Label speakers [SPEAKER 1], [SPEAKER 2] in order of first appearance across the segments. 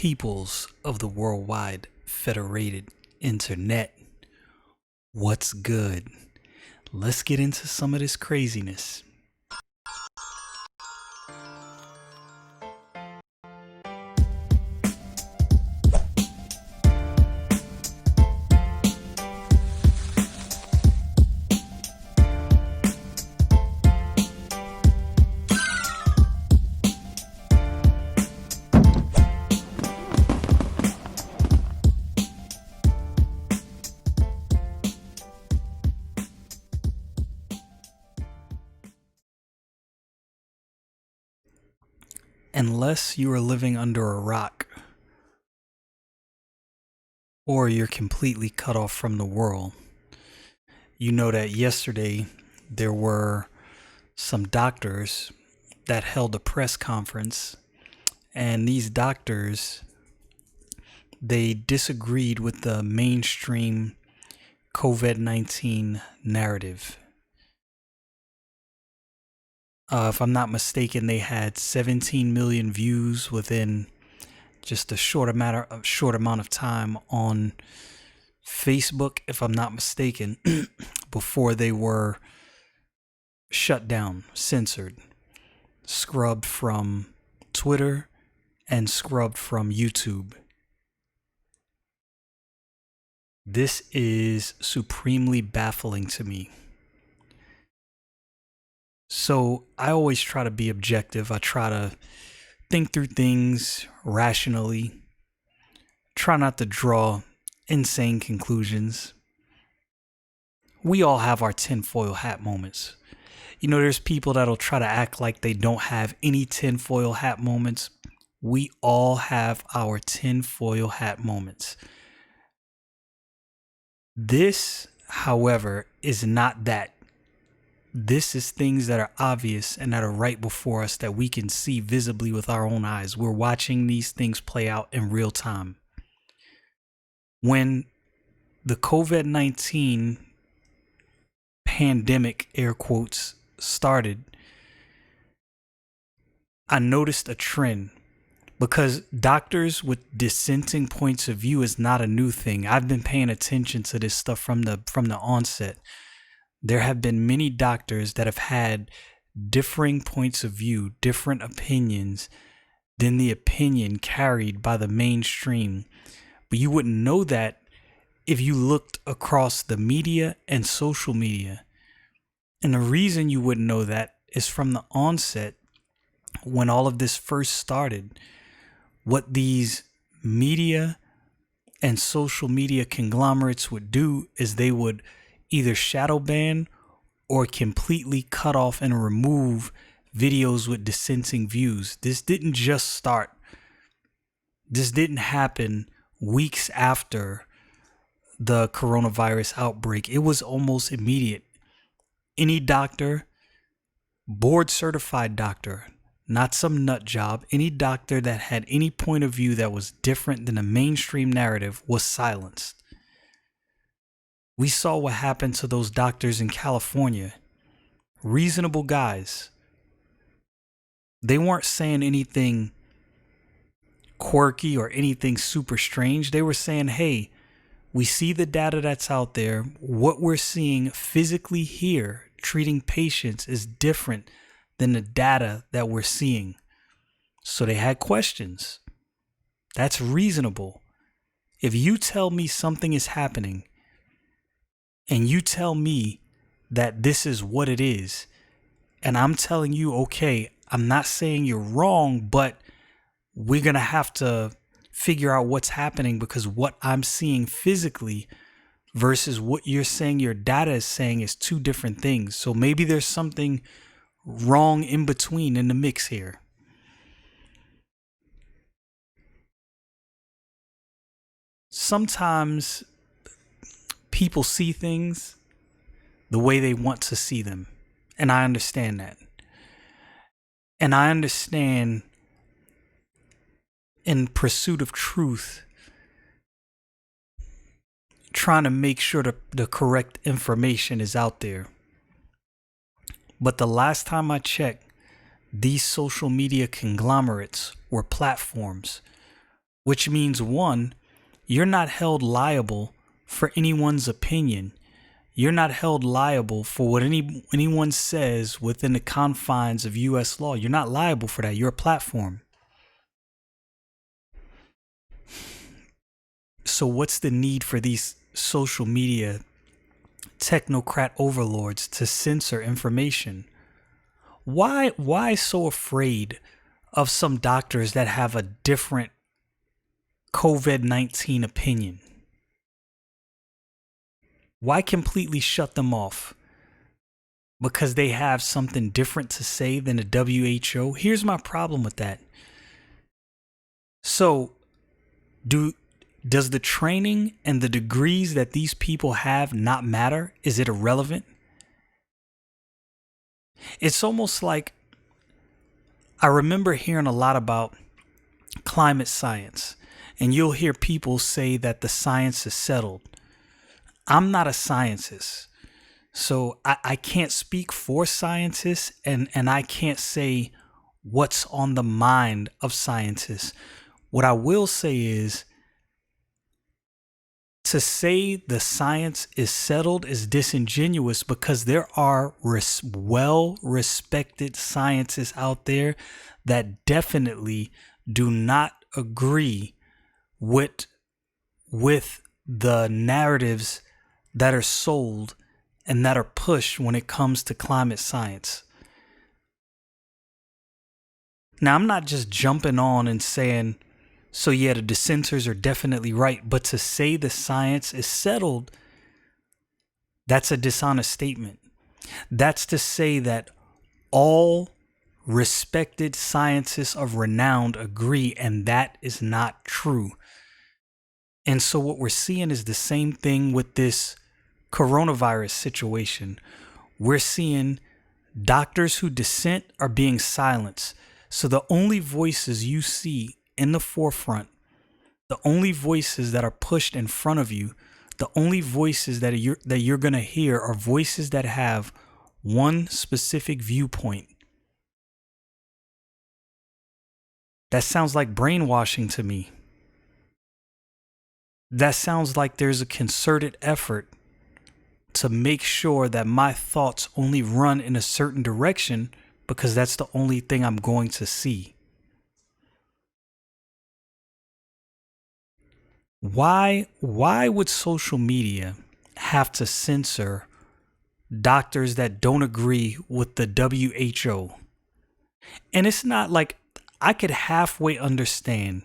[SPEAKER 1] Peoples of the worldwide federated internet. What's good? Let's get into some of this craziness. Unless you are living under a rock or you're completely cut off from the world, you know that yesterday there were some doctors that held a press conference, and these doctors, they disagreed with the mainstream COVID-19 narrative. If I'm not mistaken, they had 17 million views within just a short amount of time on Facebook, if I'm not mistaken, before they were shut down, censored, scrubbed from Twitter and scrubbed from YouTube. This is supremely baffling to me. So I always try to be objective. I try to think through things rationally. Try not to draw insane conclusions. We all have our tinfoil hat moments. You know, there's people that'll try to act like they don't have any tinfoil hat moments. We all have our tinfoil hat moments. This, however, is not that. This is things that are obvious and that are right before us that we can see visibly with our own eyes. We're watching these things play out in real time. When the COVID-19 pandemic, air quotes, started, I noticed a trend, because doctors with dissenting points of view is not a new thing. I've been paying attention to this stuff from the onset. There have been many doctors that have had differing points of view, different opinions than the opinion carried by the mainstream. But you wouldn't know that if you looked across the media and social media. And the reason you wouldn't know that is from the onset, when all of this first started, what these media and social media conglomerates would do is they would either shadow ban or completely cut off and remove videos with dissenting views. This didn't just start. This didn't happen weeks after the coronavirus outbreak. It was almost immediate. Any doctor, board certified doctor, not some nut job, any doctor that had any point of view that was different than the mainstream narrative was silenced. We saw what happened to those doctors in California. Reasonable guys. They weren't saying anything quirky or anything super strange. They were saying, hey, we see the data that's out there. What we're seeing physically here, treating patients, is different than the data that we're seeing. So they had questions. That's reasonable. If you tell me something is happening, and you tell me that this is what it is, and I'm telling you, okay, I'm not saying you're wrong, but we're going to have to figure out what's happening, because what I'm seeing physically versus what you're saying your data is saying is two different things. So maybe there's something wrong in between in the mix here. Sometimes people see things the way they want to see them. And I understand that. And I understand, in pursuit of truth, trying to make sure the correct information is out there. But the last time I checked, these social media conglomerates were platforms which means one, you're not held liable for anyone's opinion. You're not held liable for what anyone says within the confines of U.S. law. You're not liable for that. You're a platform. So what's the need for these social media technocrat overlords to censor information? Why so afraid of some doctors that have a different COVID-19 opinion? Why completely shut them off? Because they have something different to say than the WHO? Here's my problem with that. So, does the training and the degrees that these people have not matter? Is it irrelevant? It's almost like I remember hearing a lot about climate science, and you'll hear people say that the science is settled. I'm not a scientist, so I can't speak for scientists, and I can't say what's on the mind of scientists. What I will say is, to say the science is settled is disingenuous, because there are well-respected scientists out there that definitely do not agree with the narratives that are sold and that are pushed when it comes to climate science. Now, I'm not just jumping on and saying, so yeah, the dissenters are definitely right, but to say the science is settled, that's a dishonest statement. That's to say that all respected scientists of renown agree, and that is not true. And so what we're seeing is the same thing with this coronavirus situation. We're seeing doctors who dissent are being silenced. So the only voices you see in the forefront, the only voices that are pushed in front of you, the only voices that you're going to hear are voices that have one specific viewpoint. That sounds like brainwashing to me. That sounds like there's a concerted effort to make sure that my thoughts only run in a certain direction because that's the only thing I'm going to see. Why would social media have to censor doctors that don't agree with the WHO? And it's not like I could halfway understand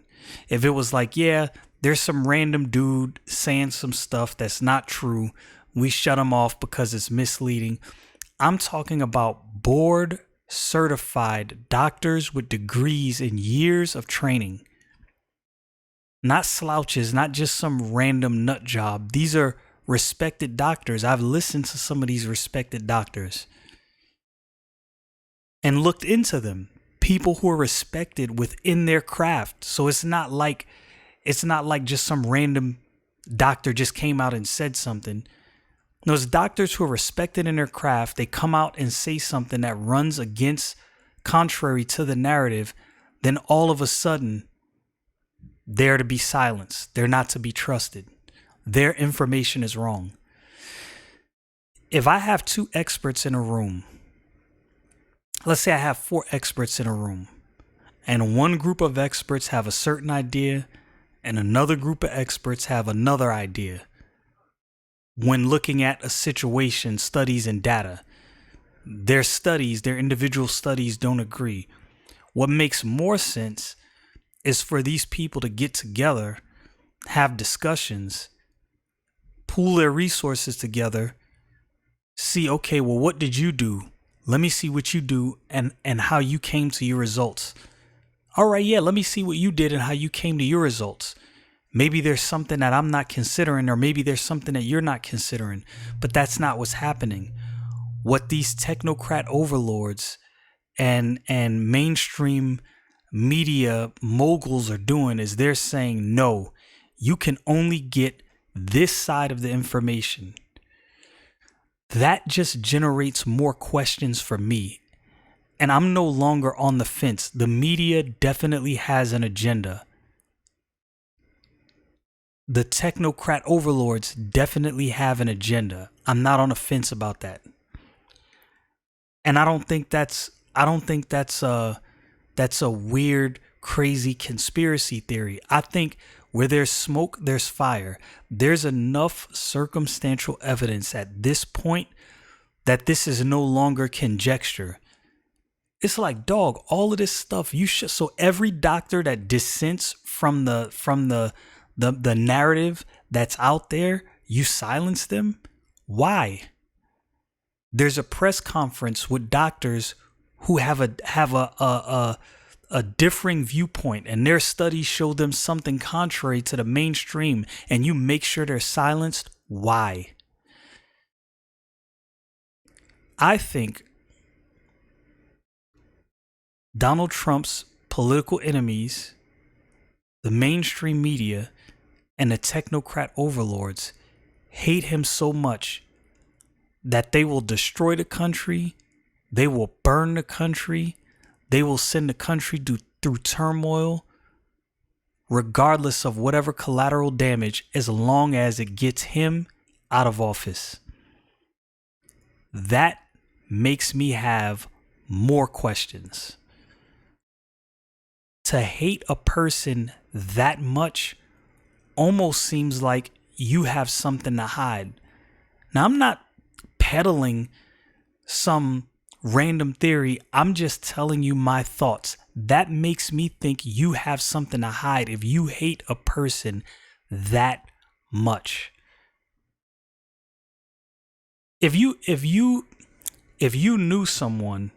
[SPEAKER 1] if it was like, yeah, there's some random dude saying some stuff that's not true. We shut him off because it's misleading. I'm talking about board certified doctors with degrees and years of training. Not slouches, not just some random nut job. These are respected doctors. I've listened to some of these respected doctors and looked into them. People who are respected within their craft. So it's not like just some random doctor just came out and said something. Those doctors who are respected in their craft, they come out and say something that runs contrary to the narrative, then all of a sudden they're to be silenced. They're not to be trusted. Their information is wrong. If I have two experts in a room, let's say I have 4 experts in a room, and one group of experts have a certain idea and another group of experts have another idea. When looking at a situation, studies, and data, their individual studies don't agree. What makes more sense is for these people to get together, have discussions, pool their resources together, see, okay, well, what did you do? Let me see what you do and how you came to your results. All right, yeah, let me see what you did and how you came to your results. Maybe there's something that I'm not considering, or maybe there's something that you're not considering, but that's not what's happening. What these technocrat overlords and mainstream media moguls are doing is they're saying, no, you can only get this side of the information. That just generates more questions for me. And I'm no longer on the fence. The media definitely has an agenda. The technocrat overlords definitely have an agenda. I'm not on the fence about that. And I don't think that's a weird, crazy conspiracy theory. I think where there's smoke, there's fire. There's enough circumstantial evidence at this point that this is no longer conjecture. It's like, dog, all of this stuff you should. So every doctor that dissents from the narrative that's out there, you silence them. Why? There's a press conference with doctors who have a differing viewpoint, and their studies show them something contrary to the mainstream, and you make sure they're silenced. Why? I think Donald Trump's political enemies, the mainstream media, and the technocrat overlords hate him so much that they will destroy the country, they will burn the country, they will send the country through turmoil, regardless of whatever collateral damage, as long as it gets him out of office. That makes me have more questions. To hate a person that much almost seems like you have something to hide. Now, I'm not peddling some random theory. I'm just telling you my thoughts. That makes me think you have something to hide if you hate a person that much. If you knew someone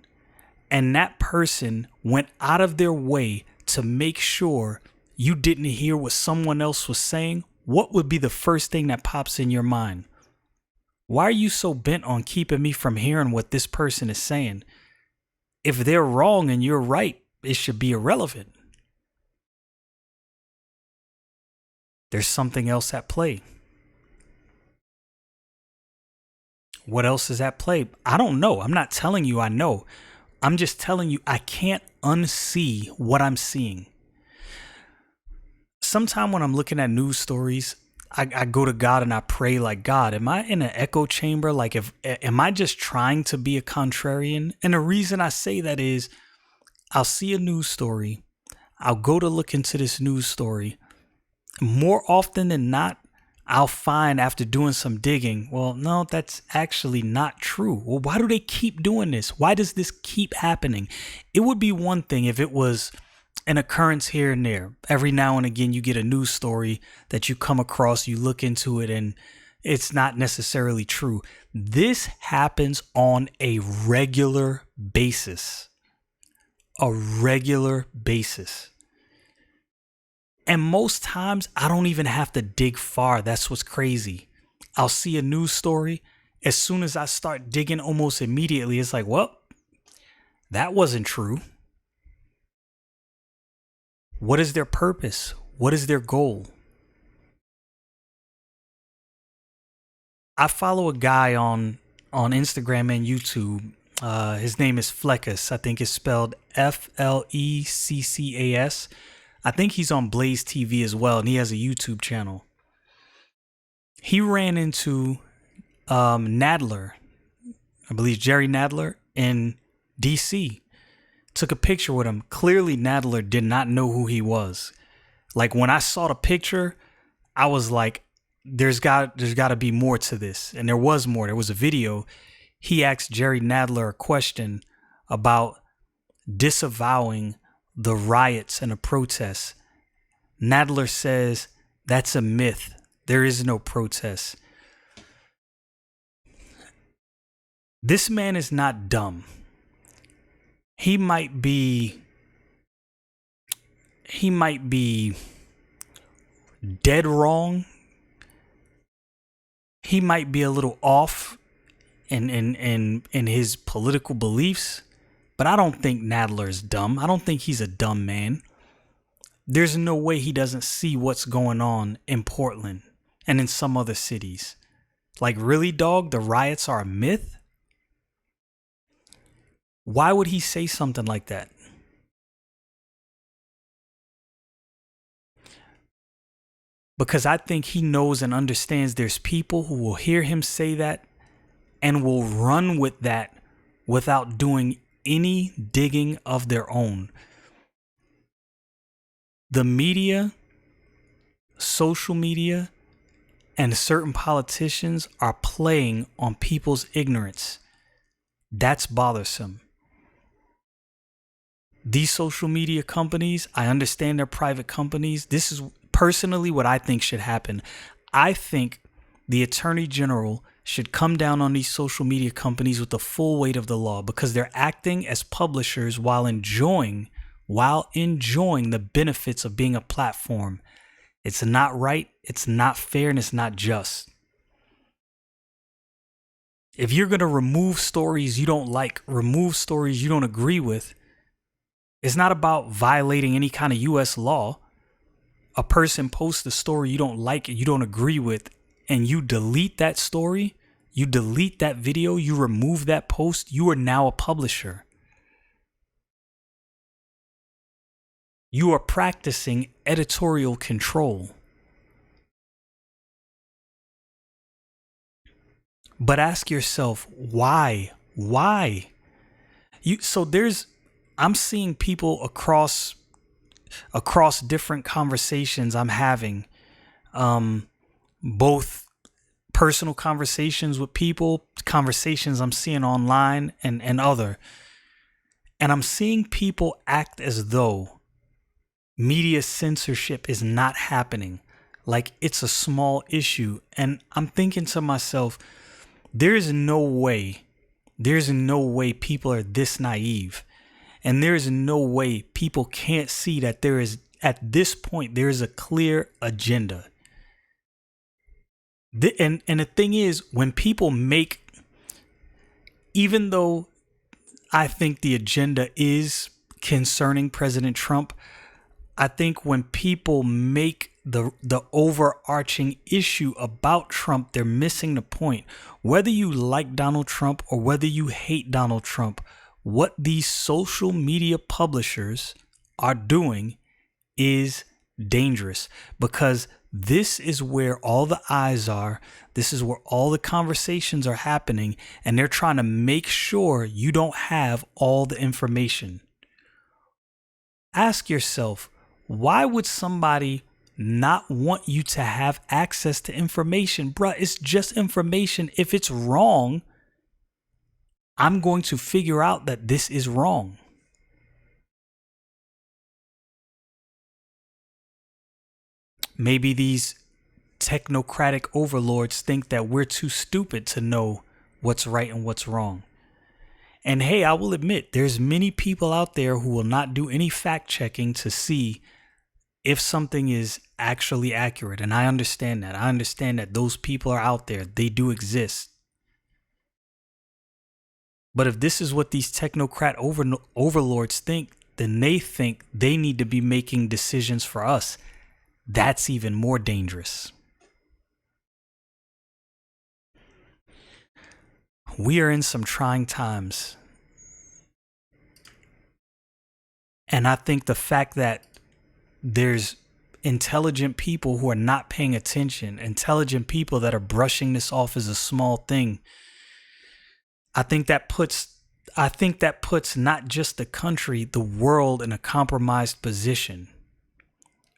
[SPEAKER 1] and that person went out of their way to make sure you didn't hear what someone else was saying, what would be the first thing that pops in your mind? Why are you so bent on keeping me from hearing what this person is saying? If they're wrong and you're right, it should be irrelevant. There's something else at play. What else is at play? I don't know. I'm not telling you I know. I'm just telling you I can't unsee what I'm seeing. Sometime when I'm looking at news stories, I go to God and I pray like, God, am I in an echo chamber? Like, am I just trying to be a contrarian? And the reason I say that is I'll see a news story. I'll go to look into this news story. More often than not, I'll find after doing some digging, well, no, that's actually not true. Well, why do they keep doing this? Why does this keep happening? It would be one thing if it was an occurrence here and there. Every now and again, you get a news story that you come across, you look into it, and it's not necessarily true. This happens on a regular basis. A regular basis. And most times, I don't even have to dig far. That's what's crazy. I'll see a news story. As soon as I start digging almost immediately, it's like, well, that wasn't true. What is their purpose? What is their goal? I follow a guy on Instagram and YouTube. His name is Fleckus. I think it's spelled Fleccas. I think he's on Blaze TV as well, and he has a YouTube channel. He ran into Nadler, I believe Jerry Nadler, in DC. Took a picture with him. Clearly, Nadler did not know who he was. Like, when I saw the picture, I was like, there's got to be more to this. And there was more. There was a video. He asked Jerry Nadler a question about disavowing the riots and the protests. Nadler says, that's a myth. There is no protest. This man is not dumb. He might be dead wrong. He might be a little off in his political beliefs, but I don't think Nadler is dumb. I don't think he's a dumb man. There's no way he doesn't see what's going on in Portland and in some other cities. Like, really, dog, the riots are a myth? Why would he say something like that? because I think he knows and understands there's people who will hear him say that and will run with that without doing any digging of their own. The media, social media, and certain politicians are playing on people's ignorance. That's bothersome. These social media companies, I understand they're private companies. This is personally what I think should happen. I think the Attorney General should come down on these social media companies with the full weight of the law, because they're acting as publishers while enjoying the benefits of being a platform. It's not right, it's not fair, and it's not just. If you're going to remove stories you don't like, remove stories you don't agree with, it's not about violating any kind of US law. A person posts a story you don't like and you don't agree with, and you delete that story, you delete that video, you remove that post, you are now a publisher. You are practicing editorial control. But ask yourself, why? Why? I'm seeing people across different conversations I'm having, both personal conversations with people, conversations I'm seeing online and other. And I'm seeing people act as though media censorship is not happening, like it's a small issue. And I'm thinking to myself, there's no way people are this naive. And there is no way people can't see that there is, at this point, there is a clear agenda. And the thing is, when people make, even though I think the agenda is concerning President Trump, I think when people make the overarching issue about Trump, they're missing the point. Whether you like Donald Trump or whether you hate Donald Trump, what these social media publishers are doing is dangerous, because this is where all the eyes are. This is where all the conversations are happening, and they're trying to make sure you don't have all the information. Ask yourself, why would somebody not want you to have access to information? Bruh, it's just information. If it's wrong, I'm going to figure out that this is wrong. Maybe these technocratic overlords think that we're too stupid to know what's right and what's wrong. And hey, I will admit, there's many people out there who will not do any fact checking to see if something is actually accurate. And I understand that. I understand that those people are out there. They do exist. But if this is what these technocrat overlords think, then they think they need to be making decisions for us. That's even more dangerous. We are in some trying times. And I think the fact that there's intelligent people who are not paying attention, intelligent people that are brushing this off as a small thing, I think that puts not just the country, the world in a compromised position,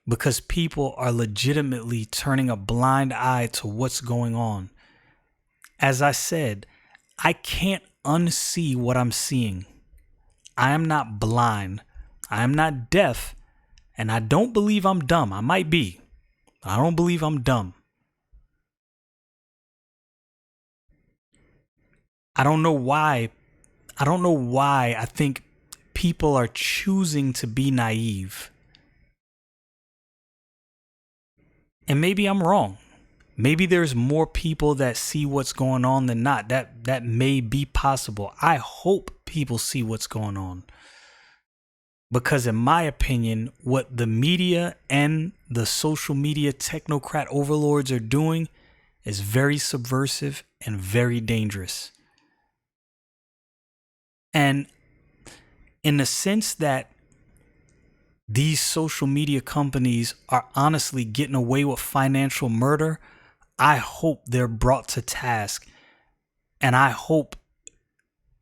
[SPEAKER 1] because people are legitimately turning a blind eye to what's going on. As I said, I can't unsee what I'm seeing. I am not blind. I am not deaf. And I don't believe I'm dumb. I might be. I don't believe I'm dumb. I don't know why I think people are choosing to be naive. And maybe I'm wrong. Maybe there's more people that see what's going on than not. That may be possible. I hope people see what's going on. Because in my opinion, what the media and the social media technocrat overlords are doing is very subversive and very dangerous. And in the sense that these social media companies are honestly getting away with financial murder, I hope they're brought to task. And I hope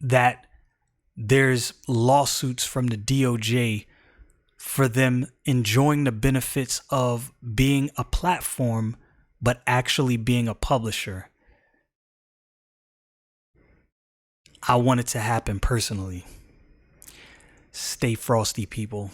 [SPEAKER 1] that there's lawsuits from the DOJ for them enjoying the benefits of being a platform, but actually being a publisher. I want it to happen personally. Stay frosty, people.